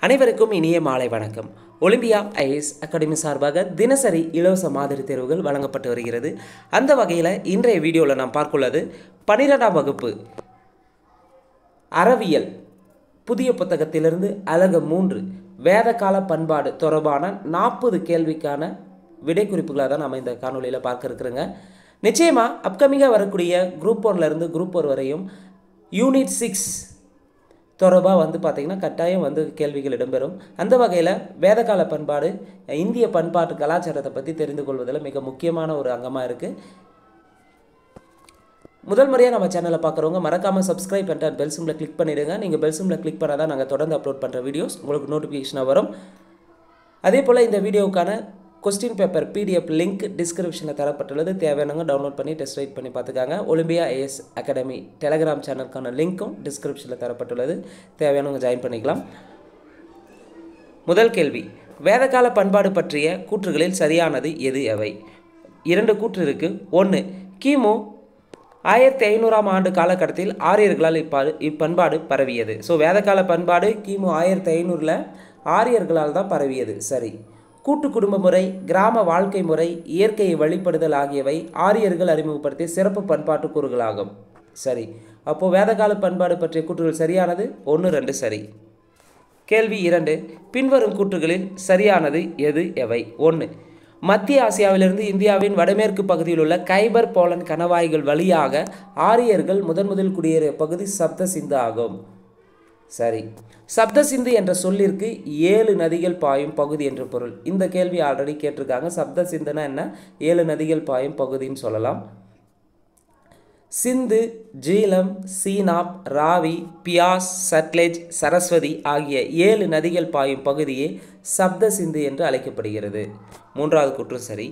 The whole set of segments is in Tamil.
அனைவருக்கும் இனிய மாலை வணக்கம். ஒலிம்பியா ஐஏஎஸ் அகாடமி சார்பாக தினசரி இலவச மாதிரி தேர்வுகள் வழங்கப்பட்டு வருகிறது. அந்த வகையில் இன்றைய வீடியோவில் நாம் பார்க்குள்ளது 12ஆம் வகுப்பு அறவியல் புதிய புத்தகத்திலிருந்து அலகு 3 வேதகால பண்பாடு தொடர்பான 40 கேள்விக்கான விடை குறிப்புகளாக தான் நம்ம இந்த காணொலியில் பார்க்க இருக்கிறோங்க. நிச்சயமாக அப்கமிங்காக வரக்கூடிய குரூப் 1லேருந்து குரூப் 4 வரையும் யூனிட் 6 தொடர்பாக பார்த்திங்கன்னா கட்டாயம் கேள்விகள் இடம்பெறும். அந்த வகையில் வேதகால பண்பாடு இந்திய பண்பாட்டு கலாச்சாரத்தை பற்றி தெரிந்து கொள்வதில் மிக முக்கியமான ஒரு அங்கமாக இருக்குது. முதல் முறையாக நம்ம சேனலை பார்க்குறவங்க மறக்காமல் சப்ஸ்கிரைப் பண்ணிட்டு பெல் சிம்பில் கிளிக் பண்ணிவிடுங்க. நீங்கள் பெல் சிம்பில் கிளிக் பண்ணால் தான் நாங்கள் தொடர்ந்து அப்லோட் பண்ணுற வீடியோஸ் உங்களுக்கு நோட்டிஃபிகேஷனாக வரும். அதே போல் இந்த வீடியோவுக்கான கொஸ்டின் பேப்பர் PDF லிங்க் டிஸ்கிரிப்ஷனில் தரப்பட்டுள்ளது. தேவையானவங்க டவுன்லோட் பண்ணி டெஸ்ட் ரைட் பண்ணி பார்த்துக்காங்க. ஒலிம்பியா ஐஏஎஸ் அகாடமி டெலகிராம் சேனலுக்கான லிங்க்கும் டிஸ்கிரிப்ஷனில் தரப்பட்டுள்ளது. தேவையானவங்க ஜாயின் பண்ணிக்கலாம். முதல் கேள்வி, வேதகால பண்பாடு பற்றிய கூற்றுகளில் சரியானது எது எவை? 2 கூற்று இருக்குது. 1, கிமு 1500ஆம் ஆண்டு காலகட்டத்தில் ஆரியர்களால் இப்பண்பாடு பரவியது. ஸோ வேதகால பண்பாடு கிமு 1500 ஆரியர்களால் தான் பரவியது. சரி. கூட்டு குடும்ப முறை, கிராம வாழ்க்கை முறை, இயற்கையை வழிபடுதல் ஆகியவை ஆரியர்கள் அறிமுகப்படுத்திய சிறப்பு பண்பாட்டு கூறுகளாகும். சரி. அப்போது வேதகால பண்பாடு பற்றிய கூற்றுகள் சரியானது 1, 2 சரி. கேள்வி 2, பின்வரும் கூற்றுகளில் சரியானது எது எவை? 1, மத்திய ஆசியாவிலிருந்து இந்தியாவின் வடமேற்கு பகுதியில் உள்ள கைபர் போலன் கணவாய்கள் வழியாக ஆரியர்கள் முதலில் குடியேறிய பகுதி சப்த சிந்து ஆகும். சரி. சப்த சிந்து என்ற சொல்லிற்கு 7 நதிகள் பாயும் பகுதி என்று பொருள். இந்த கேள்வி ஆல்ரெடி கேட்டிருக்காங்க. சப்த சிந்துனா என்ன? 7 நதிகள் பாயும் பகுதின்னு சொல்லலாம். சிந்து, ஜீலம், சீனாப், ராவி, பியாஸ், சட்லெஜ், சரஸ்வதி ஆகிய 7 நதிகள் பாயும் பகுதியே சப்த சிந்து என்று அழைக்கப்படுகிறது. 3வது கூற்று சரி.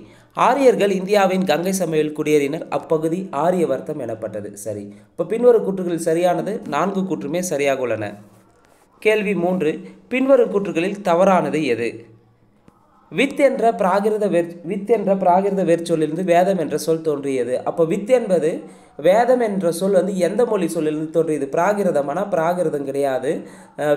ஆரியர்கள் இந்தியாவின் கங்கை சமவெளியில் குடியேறினர். அப்பகுதி ஆரியவர்த்தம் எனப்பட்டது. சரி. இப்போ பின்வரும் கூற்றுகளில் சரியானது 4 கூற்றுமே சரியாக உள்ளன. கேள்வி 3, பின்வரும் கூற்றுகளில் தவறானது எது? வித் என்ற பிராகிருத வேர்ச்சொல்லிலிருந்து வேதம் என்ற சொல் தோன்றியது. அப்போ வித் என்பது வேதம் என்ற சொல் எந்த மொழி சொல்லிலிருந்து தோன்றியது? பிராகிருதமான பிராகிருதம் கிடையாது.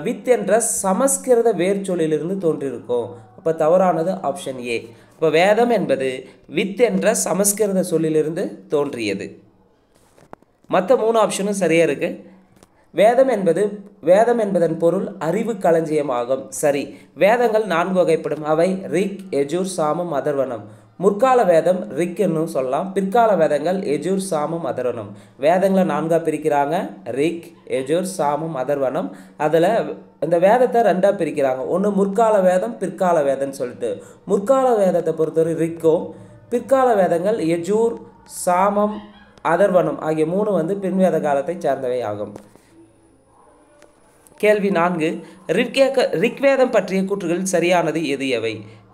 வித் என்ற சமஸ்கிருத வேர்ச்சொல்லிலிருந்து தோன்றியிருக்கும். அப்போ தவறானது ஆப்ஷன் ஏ. இப்போ வேதம் என்பது வித் என்ற சமஸ்கிருத சொல்லிலிருந்து தோன்றியது. மற்ற 3 ஆப்ஷனும் சரியாக இருக்குது. வேதம் என்பதன் பொருள் அறிவு களஞ்சியமாகும். சரி. வேதங்கள் 4 வகைப்படும். அவை ரிக், யஜுர், சாமம், அதர்வனம். முற்கால வேதம் ரிக் என்னும் சொல்லலாம். பிற்கால வேதங்கள் யஜுர், சாமம், அதர்வனம். வேதங்களை 4ஆக பிரிக்கிறாங்க. ரிக், யஜுர், சாமம், அதர்வனம். அதில் இந்த வேதத்தை 2ஆக பிரிக்கிறாங்க. ஒன்று முற்கால வேதம், பிற்கால வேதம்னு சொல்லிட்டு. முற்கால வேதத்தை பொறுத்தவரை ரிக்கும், பிற்கால வேதங்கள் யஜூர், சாமம், அதர்வனம் ஆகிய 3 பின்வேத காலத்தை சார்ந்தவை ஆகும். கேள்வி 4, ரிக்வேதம் பற்றிய கூற்றுகளில் சரியானது எது எவை?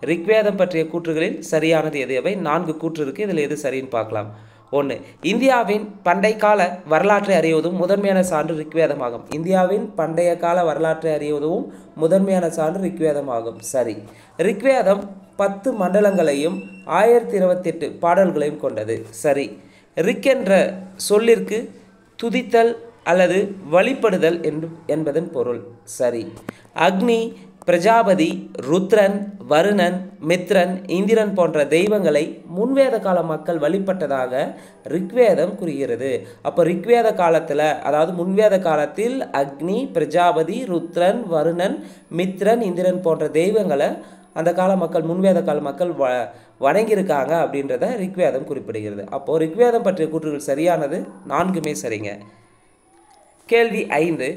ரிக்வேதம் பற்றிய கூற்றுகளில் சரியானது எது எவை? 4 கூற்று இருக்குது. இதில் எது சரின்னு பார்க்கலாம். 1, இந்தியாவின் பண்டை கால வரலாற்றை அறிவதும் முதன்மையான சான்று ரிக்வேதமாகும். இந்தியாவின் பண்டைய கால வரலாற்றை அறிவதும் முதன்மையான சான்று ரிக்வேதமாகும். சரி. ரிக்வேதம் 10 மண்டலங்களையும் 1028 பாடல்களையும் கொண்டது. சரி. ரிக் என்ற சொல்லிற்கு துதித்தல் அல்லது வழிபடுதல் என்பதன் பொருள். சரி. அக்னி, பிரஜாபதி, ருத்ரன், வருணன், மித்ரன், இந்திரன் போன்ற தெய்வங்களை முன்வேத கால மக்கள் வழிபட்டதாக ரிக்வேதம் கூறுகிறது. அப்போ ரிக்வேத காலத்தில், அதாவது முன்வேத காலத்தில் அக்னி, பிரஜாபதி, ருத்ரன், வருணன், மித்ரன், இந்திரன் போன்ற தெய்வங்களை அந்த கால மக்கள், முன்வேத கால மக்கள் வணங்கியிருக்காங்க அப்படின்றத ரிக்வேதம் குறிப்பிடுகிறது. அப்போது ரிக்வேதம் பற்றிய கூற்றுகள் சரியானது 4மே சரிங்க. கேள்வி 5,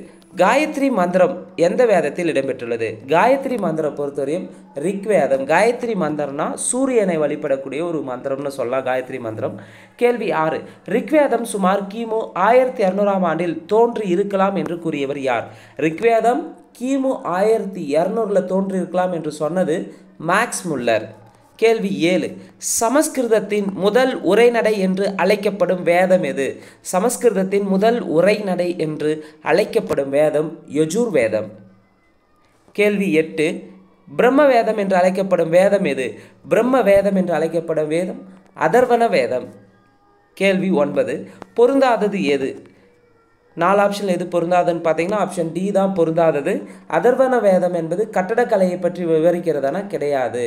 காயத்ரி மந்திரம் எந்த வேதத்தில் இடம்பெற்றுள்ளது? காயத்ரி மந்திரம் பொறுத்தவரையும் ரிக்வேதம். காயத்ரி மந்திரம்னா சூரியனை வழிபடக்கூடிய ஒரு மந்திரம்னு சொல்லலாம் காயத்ரி மந்திரம். கேள்வி 6, ரிக்வேதம் சுமார் கிமு 1200ஆம் ஆண்டில் தோன்றி இருக்கலாம் என்று கூறியவர் யார்? ரிக்வேதம் கிமு 1200 தோன்றி இருக்கலாம் என்று சொன்னது மேக்ஸ் முல்லர். கேள்வி 7, சமஸ்கிருதத்தின் முதல் உரைநடை என்று அழைக்கப்படும் வேதம் எது? சமஸ்கிருதத்தின் முதல் உரைநடை என்று அழைக்கப்படும் வேதம் யஜுர் வேதம். கேள்வி 8, பிரம்ம வேதம் என்று அழைக்கப்படும் வேதம் எது? பிரம்ம வேதம் என்று அழைக்கப்படும் வேதம் அதர்வன வேதம். கேள்வி 9, பொருந்தாதது எது? 4 ஆப்ஷனில் எது பொருந்தாதுன்னு பார்த்தீங்கன்னா ஆப்ஷன் டி தான் பொருந்தாதது. அதர்வன வேதம் என்பது கட்டடக்கலையை பற்றி விவரிக்கிறதானா கிடையாது.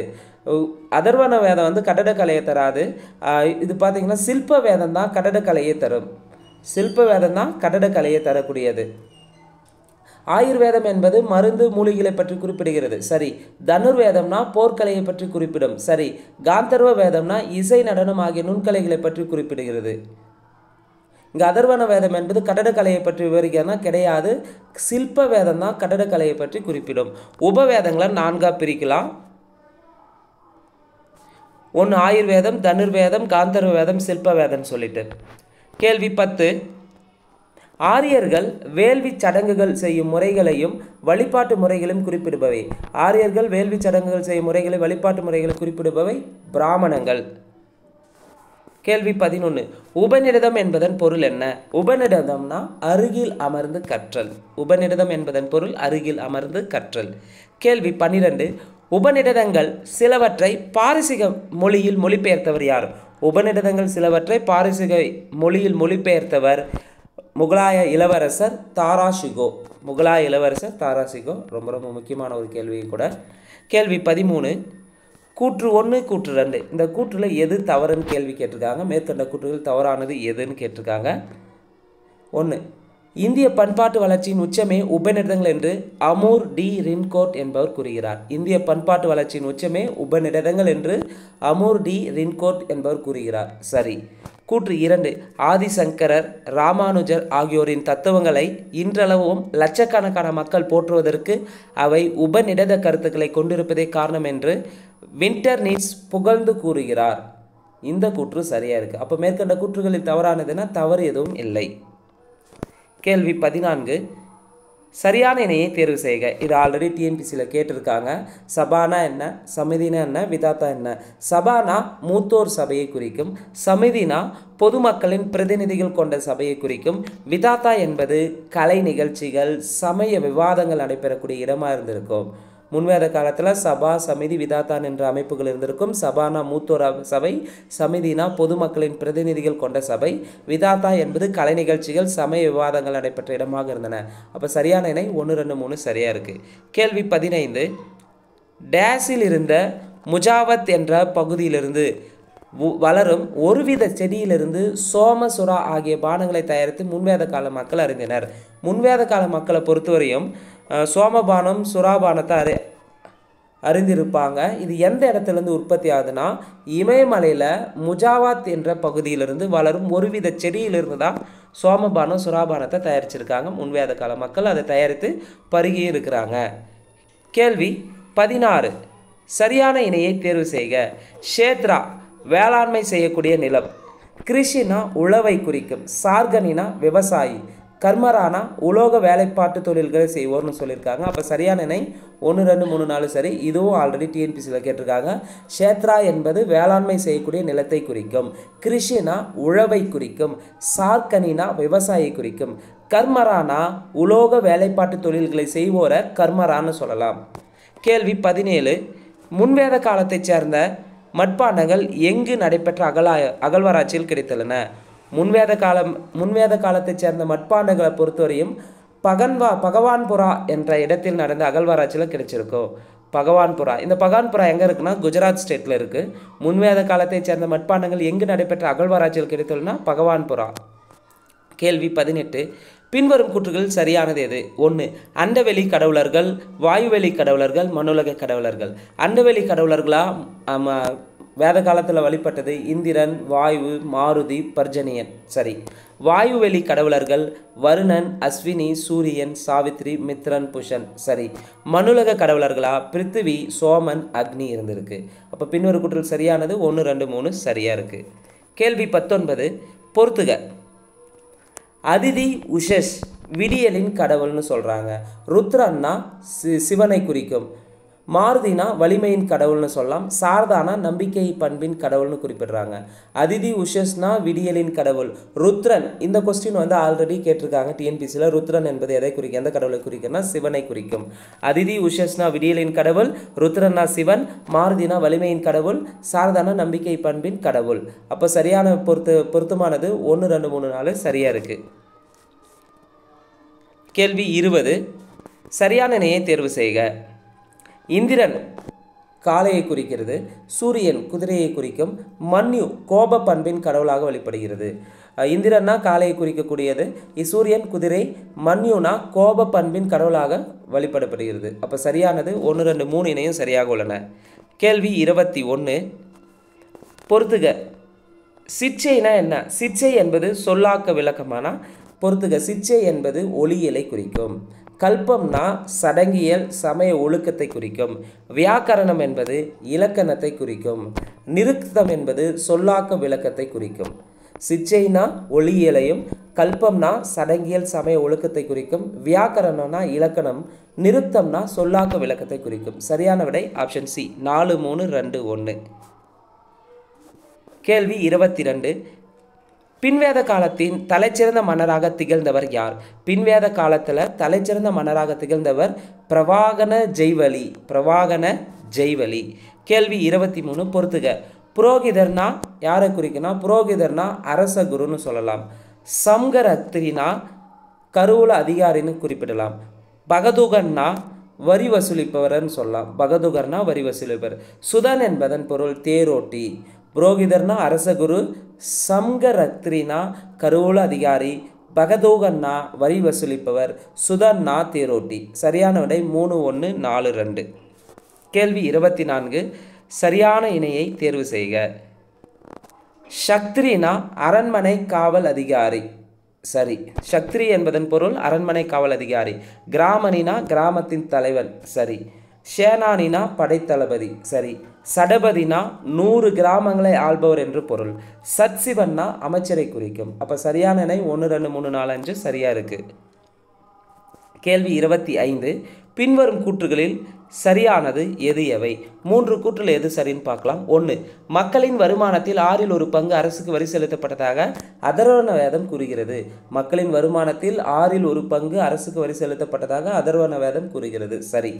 அதர்வன வேதம் வந்து கட்டடக்கலையை தராது. இது பார்த்தீங்கன்னா சில்ப வேதம் தான் கட்டடக்கலையை தரும். சில்ப வேதம் தான் கட்டடக்கலையை தரக்கூடியது. ஆயுர்வேதம் என்பது மருந்து மூலிகளை பற்றி குறிப்பிடுகிறது. சரி. தனுர்வேதம்னா போர்க்கலையை பற்றி குறிப்பிடும். சரி. காந்தர்வ வேதம்னா இசை நடனம் ஆகிய நுண்கலைகளை பற்றி குறிப்பிடுகிறது. இங்கே அதர்வன வேதம் என்பது கட்டடக்கலையை பற்றி விவரிக்கிறதுனா கிடையாது. சில்ப வேதம் தான் கட்டடக்கலையை பற்றி குறிப்பிடும். உபவேதங்களை 4ஆக பிரிக்கலாம். 1 ஆயுர்வேதம், தனுர்வேதம், காந்தர்வ வேதம், சில்ப வேதம் சொல்லிட்டு. கேள்வி 10. ஆரியர்கள் வேள்வி சடங்குகள் செய்யும் முறைகளையும் வழிபாட்டு முறைகளையும் குறிப்பிடுபவை. ஆரியர்கள் வேள்வி சடங்குகள் செய்யும் முறைகளை வழிபாட்டு முறைகளை குறிப்பிடுபவை பிராமணங்கள். கேள்வி 11. உபநிடதம் என்பதன் பொருள் என்ன? உபநிடதம்னா அருகில் அமர்ந்து கற்றல். உபநிடதம் என்பதன் பொருள் அருகில் அமர்ந்து கற்றல். கேள்வி 12. உபநிடதங்கள் சிலவற்றை பாரசீக மொழியில் மொழிபெயர்த்தவர் யார்? உபநிடதங்கள் சிலவற்றை பாரசீக மொழியில் மொழிபெயர்த்தவர் முகலாய இளவரசர் தாராஷிகோ. முகலாய இளவரசர் தாராஷிகோ ரொம்ப ரொம்ப முக்கியமான ஒரு கேள்வி கூட. கேள்வி 13. கூற்று 1 கூற்று 2 இந்த கூற்றில் எது தவறுன்னு கேள்வி கேட்டிருக்காங்க. மேற்கண்ட கூற்றுகள் தவறானது எதுன்னு கேட்டிருக்காங்க. 1. இந்திய பண்பாட்டு வளர்ச்சியின் உச்சமே உபநிடதங்கள் என்று அமூர் டி ரின்கோட் என்பவர் கூறுகிறார். இந்திய பண்பாட்டு வளர்ச்சியின் உச்சமே உபநிடதங்கள் என்று அமூர் டி ரின்கோட் என்பவர் கூறுகிறார். சரி. கூற்று 2. ஆதிசங்கரர், ராமானுஜர் ஆகியோரின் தத்துவங்களை இன்றளவும் லட்சக்கணக்கான மக்கள் போற்றுவதற்கு அவை உபநிடத கருத்துக்களை கொண்டிருப்பதே காரணம் என்று வின்டர்னிட்ஸ் புகழ்ந்து கூறுகிறார். இந்த கூற்று சரியா இருக்கு. அப்போ மேற்கண்ட கூற்றுகளில் தவறானதுன்னா தவறு எதுவும் இல்லை. கேள்வி 14. சரியான இணையை தேர்வு செய்க. இது ஆல்ரெடி டிஎன்பிசியில் கேட்டிருக்காங்க. சபானா என்ன, சமிதினா என்ன, விதாத்தா என்ன? சபானா மூத்தோர் சபையை குறிக்கும். சமிதினா பொதுமக்களின் பிரதிநிதிகள் கொண்ட சபையை குறிக்கும். விதாத்தா என்பது கலை நிகழ்ச்சிகள், சமய விவாதங்கள் நடைபெறக்கூடிய இடமாக இருந்திருக்கும். முன்வேத காலத்தில் சபா, சமிதி, விதாத்தான் என்ற அமைப்புகள் இருந்திருக்கும். சபானா மூத்தோர் சபை, சமிதினா பொதுமக்களின் பிரதிநிதிகள் கொண்ட சபை, விதாத்தா என்பது கலை நிகழ்ச்சிகள், சமய விவாதங்கள் நடைபெற்ற இடமாக இருந்தன. அப்போ சரியான இணை 1, 2, 3 சரியாக இருக்குது. கேள்வி 15. டேஸில் இருந்த முஜாவத் என்ற பகுதியிலிருந்து வளரும் ஒருவித செடியிலிருந்து சோமசுரா ஆகிய பானங்களை தயாரித்து முன்வேத கால மக்கள் அறிந்தனர். முன்வேத கால மக்களை பொறுத்தவரையும் சோமபானம், சுறாபானத்தை அறிந்திருப்பாங்க. இது எந்த இடத்துலேருந்து உற்பத்தி ஆகுதுன்னா இமயமலையில் முஜாவாத் என்ற பகுதியிலிருந்து வளரும் ஒருவித செடியிலிருந்து தான் சோமபானம், சுறாபானத்தை தயாரிச்சிருக்காங்க. முன்வேத கால மக்கள் அதை தயாரித்து பருகி இருக்கிறாங்க. கேள்வி 16. சரியான இணையை தேர்வு செய்க. ஷேத்ரா வேளாண்மை செய்யக்கூடிய நிலம். கிருஷினா உழவை குறிக்கும். சார்கனினா விவசாயி. கர்மரானா உலோக வேலைப்பாட்டு தொழில்களை செய்வோர்னு சொல்லியிருக்காங்க. அப்போ சரியான இணை 1, 2, 3, 4 சரி. இதுவும் ஆல்ரெடி டிஎன்பிசியில் கேட்டிருக்காங்க. ஷேத்ரா என்பது வேளாண்மை செய்யக்கூடிய நிலத்தை குறிக்கும். கிருஷினா உழவை குறிக்கும். சார்கனினா விவசாயி குறிக்கும். கர்மரானா உலோக வேலைப்பாட்டு தொழில்களை செய்வோரை கர்மரான்னு சொல்லலாம். கேள்வி 17. முன்வேத காலத்தைச் சேர்ந்த மட்பாண்டங்கள் எங்கு நடைபெற்ற அகழ்வாராய்ச்சியில் கிடைத்துள்ளன? முன்வேத காலத்தைச் சேர்ந்த மட்பாண்டங்களை பொறுத்தவரையும் பகவான்புரா என்ற இடத்தில் நடந்த அகழ்வாராய்ச்சியில் கிடைச்சிருக்கும். பகவான்புரா, இந்த பகவான்புரா எங்கே இருக்குன்னா குஜராத் ஸ்டேட்டில் இருக்குது. முன்வேத காலத்தைச் சேர்ந்த மட்பாண்டங்கள் எங்கு நடைபெற்ற அகழ்வாராய்ச்சியில் கிடைத்துள்ளனா பகவான்புரா. கேள்வி 18. பின்வரும் கூற்றுகள் சரியானது எது? 1. அண்டவெளி கடவுளர்கள், வாயுவெளி கடவுளர்கள், மண்ணுலக கடவுளர்கள். அண்டவெளி கடவுளர்களா வேத காலத்தில் வழிபட்டது இந்திரன், வாயு, மாருதி, பர்ஜனியன். சரி. வாயுவெளி கடவுளர்கள் வருணன், அஸ்வினி, சூரியன், சாவித்ரி, மித்ரன், புஷன். சரி. மண்ணுலக கடவுளர்களா பிருத்திவி, சோமன், அக்னி இருந்திருக்கு. அப்போ பின்வரும் கூற்றுகள் சரியானது 1, 2, 3 சரியா இருக்கு. கேள்வி 19. பொறுத்துக. அதிதி உஷஸ் விடியலின் கடவுள்னு சொல்கிறாங்க. ருத்ரன்னா சிவனை குறிக்கும். மாருதினா வலிமையின் கடவுள்னு சொல்லலாம். சாரதானா நம்பிக்கை பண்பின் கடவுள்னு குறிப்பிடுறாங்க. அதிதி உஷஸ்னா விடியலின் கடவுள். ருத்ரன், இந்த கொஸ்டின் வந்து ஆல்ரெடி கேட்டிருக்காங்க டிஎன்பிசியில். ருத்ரன் என்பது எதை குறிக்கும், எந்த கடவுளை குறிக்கும்னா சிவனை குறிக்கும். அதிதி உஷஸ்னா விடியலின் கடவுள், ருத்ரன்னா சிவன், மாருதினா வலிமையின் கடவுள், சாரதானா நம்பிக்கை பண்பின் கடவுள். அப்போ சரியான பொருத்தமானது 1, 2, 3, 4 சரியா இருக்கு. கேள்வி 20. சரியான இணையை தேர்வு செய்க. இந்திரன் காளையை குறிக்கிறது, சூரியன் குதிரையை குறிக்கும், மன்யு கோப பண்பின் கடவுளாக வழிபடுகிறது. இந்திரன்னா காளையை குறிக்கக்கூடியது, சூரியன் குதிரை, மன்யுனா கோப பண்பின் கடவுளாக வழிபடப்படுகிறது. அப்போ சரியானது 1, 2, 3 இணையும் சரியாக உள்ளன. கேள்வி 21. பொறுத்துக. சிற்சைனா என்ன? சிற்சை என்பது சொல்லாக்க விளக்கமானா பொறுத்துக. சிற்சை என்பது ஒளியலை குறிக்கும். கல்பம்னா சடங்கியல் சமய ஒழுக்கத்தை குறிக்கும். வியாக்கரணம் என்பது இலக்கணத்தை குறிக்கும். நிருக்தம் என்பது சொல்லாக்க விளக்கத்தை குறிக்கும். சிற்சைனா ஒளியியலையும், கல்பம்னா சடங்கியல் சமய ஒழுக்கத்தை குறிக்கும், வியாக்கரணம்னா இலக்கணம், நிருக்தம்னா சொல்லாக்க விளக்கத்தை குறிக்கும். சரியான விடை ஆப்ஷன் சி 4, 3, 2, 1. கேள்வி 22. பின்வேத காலத்தின் தலைச்சிறந்த மன்னராக திகழ்ந்தவர் யார்? பின்வேத காலத்தில் தலைச்சிறந்த மன்னராக திகழ்ந்தவர் பிரவாகன ஜெய்வலி. பிரவாகன ஜெய்வலி. கேள்வி 23. பொறுத்துக. புரோகிதர்னா யாரை குறிக்குன்னா, புரோகிதர்னா அரச குருன்னு சொல்லலாம். சம்கரத்திரினா கருவூல அதிகாரின்னு குறிப்பிடலாம். பகதுகன்னா வரி வசூலிப்பவர்னு சொல்லலாம். பகதுகர்னா வரி வசூலிப்பவர். சுதன் என்பதன் பொருள் தேரோட்டி. புரோகிதர்னா அரசகுரு, சம்கரத்ரினா கருவூல அதிகாரி, பகதோகன்னா வரி வசூலிப்பவர், சுதன்னா தேரோட்டி. சரியான விடை 3, 1, 4, 2. கேள்வி 24. சரியான இணையை தேர்வு செய்க. சக்திரினா அரண்மனை காவல் அதிகாரி. சரி. சக்திரி என்பதன் பொருள் அரண்மனை காவல் அதிகாரி. கிராமணினா கிராமத்தின் தலைவன். சரி. சேனானினா படைத்தளபதி. சரி. சடபதினா 100 கிராமங்களை ஆள்பவர் என்று பொருள். சத்சிவன்னா அமைச்சரை குறிக்கும். அப்போ சரியான இணை 1, 2, 3, 4, 5 சரியா இருக்கு. கேள்வி 25. பின்வரும் கூற்றுகளில் சரியானது எது எவை? 3 கூற்றில் எது சரின்னு பார்க்கலாம். 1. மக்களின் வருமானத்தில் 6இல் 1 பங்கு அரசுக்கு வரி செலுத்தப்பட்டதாக அதர்வண வேதம் கூறுகிறது. மக்களின் வருமானத்தில் 6இல் 1 பங்கு அரசுக்கு வரி செலுத்தப்பட்டதாக அதர்வண வேதம் கூறுகிறது. சரி.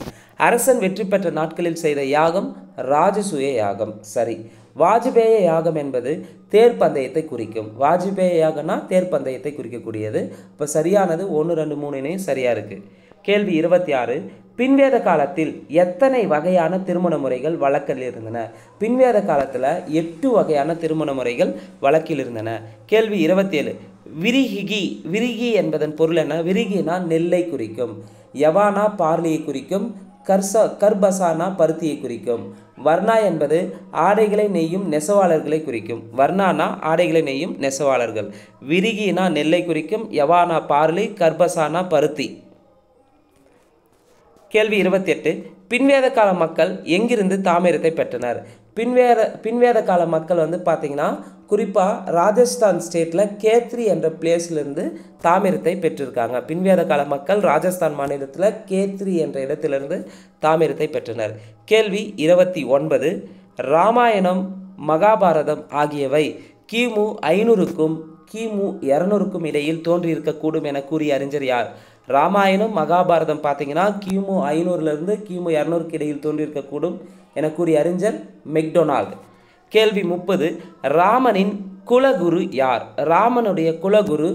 அரசன் வெற்றி பெற்ற நாட்களில் செய்த யாகம் ராஜசூய யாகம். சரி. வாஜ்பேய யாகம் என்பது தேர் பந்தயத்தை குறிக்கும். வாஜ்பேய யாகம்னா தேர் பந்தயத்தை குறிக்கக்கூடியது. இப்போ சரியானது 1, 2, 3 இணையும் சரியா இருக்கு. கேள்வி 26. பின்வேத காலத்தில் எத்தனை வகையான திருமண முறைகள் வழக்கில் இருந்தன? பின்வேத காலத்தில் 8 வகையான திருமண முறைகள் வழக்கில் இருந்தன. கேள்வி 27. விரிகி. விரிகி என்பதன் பொருள் என்ன? விரிகினா நெல்லை குறிக்கும். யவானா பார்லியை குறிக்கும். கர்பசானா பருத்தியை குறிக்கும். வர்ணா என்பது ஆடைகளை நெய்யும் நெசவாளர்களை குறிக்கும். வர்ணானா ஆடைகளை நெய்யும் நெசவாளர்கள். விரிகினா நெல்லை குறிக்கும். யவானா பார்லி, கர்பசானா பருத்தி. கேள்வி 28. பின்வேத கால மக்கள் எங்கிருந்து தாமிரத்தை பெற்றனர்? பின்வேத கால மக்கள் பார்த்தீங்கன்னா குறிப்பாக ராஜஸ்தான் ஸ்டேட்டில் கேத்ரி என்ற பிளேஸ்லேருந்து தாமிரத்தை பெற்றிருக்காங்க. பின்வேத கால மக்கள் ராஜஸ்தான் மாநிலத்தில் கேத்ரி என்ற இடத்திலிருந்து தாமிரத்தை பெற்றனர். கேள்வி 29. ராமாயணம் மகாபாரதம் ஆகியவை கிமு 500க்கும் கிமு 200க்கும் இடையில் தோன்றியிருக்கக்கூடும் என கூறிய அறிஞர் யார்? ராமாயணம் மகாபாரதம் பார்த்தீங்கன்னா கிமு 500லிருந்து கிமு 200க்கு இடையில் தோன்றியிருக்கக்கூடும் என கூறிய அறிஞர் மெக்டொனால்டு. கேள்வி 30. ராமனின் குலகுரு யார்? ராமனுடைய குலகுரு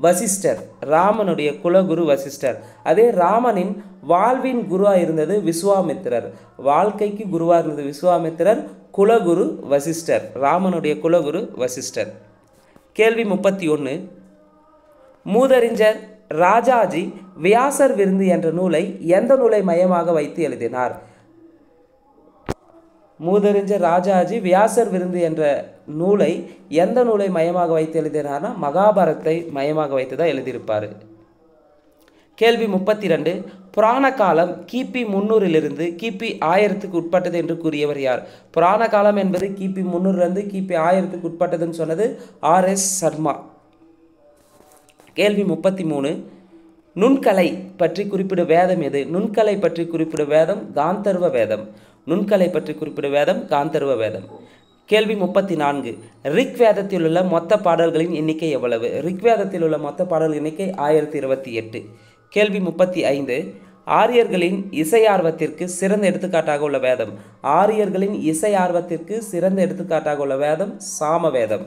வசிஷ்டர். ராமனுடைய குலகுரு வசிஷ்டர். அதே ராமனின் வாழ்வின் குருவாக இருந்தது விஸ்வாமித்திரர். வாழ்க்கைக்கு குருவாக இருந்தது விஸ்வாமித்திரர். குலகுரு வசிஷ்டர். ராமனுடைய குலகுரு வசிஷ்டர். கேள்வி 31. மூதறிஞர் ராஜாஜி வியாசர் விருந்து என்ற நூலை எந்த நூலை மையமாக வைத்து எழுதினார்? மூதறிஞர் ராஜாஜி வியாசர் விருந்து என்ற நூலை எந்த நூலை மையமாக வைத்து எழுதினார்னா மகாபாரத்தை மையமாக வைத்து தான் எழுதியிருப்பார். கேள்வி 32. புராண காலம் கிபி 300லிருந்து கிபி 1000க்கு உட்பட்டது என்று கூறியவர் யார்? புராண காலம் என்பது கிபி 300லிருந்து கிபி 1000க்கு உட்பட்டதுன்னு சொன்னது R.S. சர்மா. கேள்வி 33. நுண்கலை பற்றி குறிப்பிடும் வேதம் எது? நுண்கலை பற்றி குறிப்பிடும் வேதம் காந்தர்வ வேதம். நுண்கலை பற்றி குறிப்பிடும் வேதம் காந்தர்வ வேதம். கேள்வி 34. ரிக்வேதத்தில் உள்ள மொத்த பாடல்களின் எண்ணிக்கை எவ்வளவு? ரிக்வேதத்தில் உள்ள மொத்த பாடல்கள் எண்ணிக்கை 1028. கேள்வி 35. ஆரியர்களின் இசை ஆர்வத்திற்கு சிறந்த எடுத்துக்காட்டாக உள்ள வேதம். ஆரியர்களின் இசை ஆர்வத்திற்கு சிறந்த எடுத்துக்காட்டாக உள்ள வேதம் சாமவேதம்.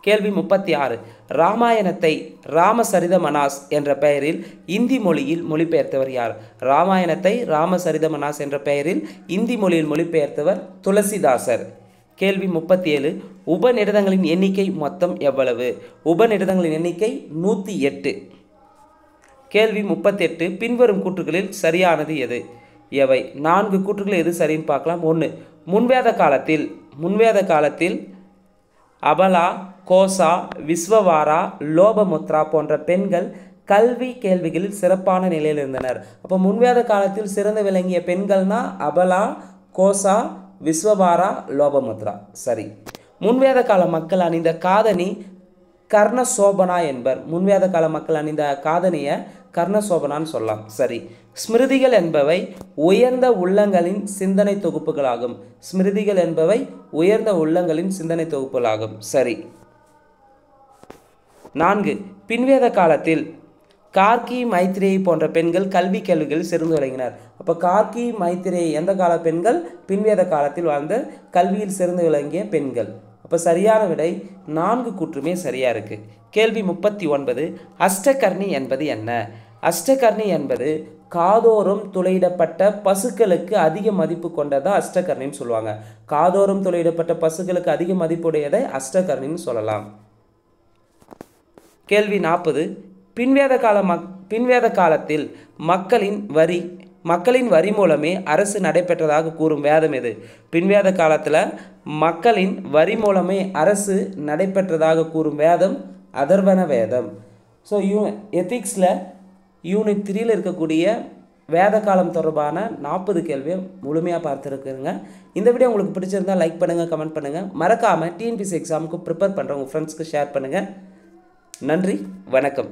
கேள்வி 36. ராமாயணத்தை ராமசரிதமனாஸ் என்ற பெயரில் இந்தி மொழியில் மொழிபெயர்த்தவர் யார்? ராமாயணத்தை ராமசரிதமனாஸ் என்ற பெயரில் இந்தி மொழியில் மொழிபெயர்த்தவர் துளசிதாசர். கேள்வி 37. உபநிடதங்களின் எண்ணிக்கை மொத்தம் எவ்வளவு? உபநிடதங்களின் எண்ணிக்கை 108. கேள்வி 38. பின்வரும் கூற்றுகளில் சரியானது எது? எவை? 4 கூற்றுகள் எது சரின்னு பார்க்கலாம். 1. முன்வேத காலத்தில் அபலா, கோசா, விஸ்வவாரா, லோபமுத்ரா போன்ற பெண்கள் கல்வி கேள்விகளில் சிறப்பான நிலையில் இருந்தனர். அப்போ முன்வேத காலத்தில் சிறந்து விளங்கிய பெண்கள்னா அபலா, கோசா, விஸ்வவாரா, லோபமுத்ரா. சரி. முன்வேத கால மக்கள் அணிந்த காதணி கர்ணசோபனா என்பர். முன்வேத கால மக்கள் அணிந்த காதணியை கர்ணசோபனான்னு சொல்லலாம். சரி. ஸ்மிருதிகள் என்பவை உயர்ந்த உள்ளங்களின் சிந்தனை தொகுப்புகளாகும். ஸ்மிருதிகள் என்பவை உயர்ந்த உள்ளங்களின் சிந்தனை தொகுப்புகளாகும். சரி. 4. பின்வேத காலத்தில் கார்கி, மைத்ரேயி போன்ற பெண்கள் கல்வி கேள்விகளில் சிறந்து விளங்கினர். அப்போ கார்கி, மைத்ரேயி எந்த கால பெண்கள்? பின்வேத காலத்தில் வாழ்ந்த கல்வியில் சிறந்து விளங்கிய பெண்கள். அப்போ சரியான விடை 4 கூற்றுமே சரியாக இருக்குது. கேள்வி 39. அஷ்டகர்ணி என்பது என்ன? அஷ்டகர்ணி என்பது காதோறும் துளையிடப்பட்ட பசுக்களுக்கு அதிக மதிப்பு கொண்டதா அஷ்டகர்ணின்னு சொல்லுவாங்க. காதோறும் துளையிடப்பட்ட பசுக்களுக்கு அதிக மதிப்புடையதை அஷ்டகர்ணின்னு சொல்லலாம். கேள்வி 40. பின்வேத காலத்தில் மக்களின் வரி மூலமே அரசு நடைபெற்றதாக கூறும் வேதம் எது? பின்வேத காலத்தில் மக்களின் வரி மூலமே அரசு நடைபெற்றதாக கூறும் வேதம் அதர்வன வேதம். ஸோ எத்திக்ஸில் யூனிட் 3ல் இருக்கக்கூடிய வேத காலம் தொடர்பான 40 கேள்வியை முழுமையாக பார்த்துருக்குங்க. இந்த வீடியோ உங்களுக்கு பிடிச்சிருந்தால் லைக் பண்ணுங்கள், கமெண்ட் பண்ணுங்கள். மறக்காமல் டிஎன்பிஎஸ்சி எக்ஸாமுக்கு ப்ரிப்பேர் பண்ணுற உங்கள் ஃப்ரெண்ட்ஸ்க்கு ஷேர் பண்ணுங்கள். நன்றி, வணக்கம்.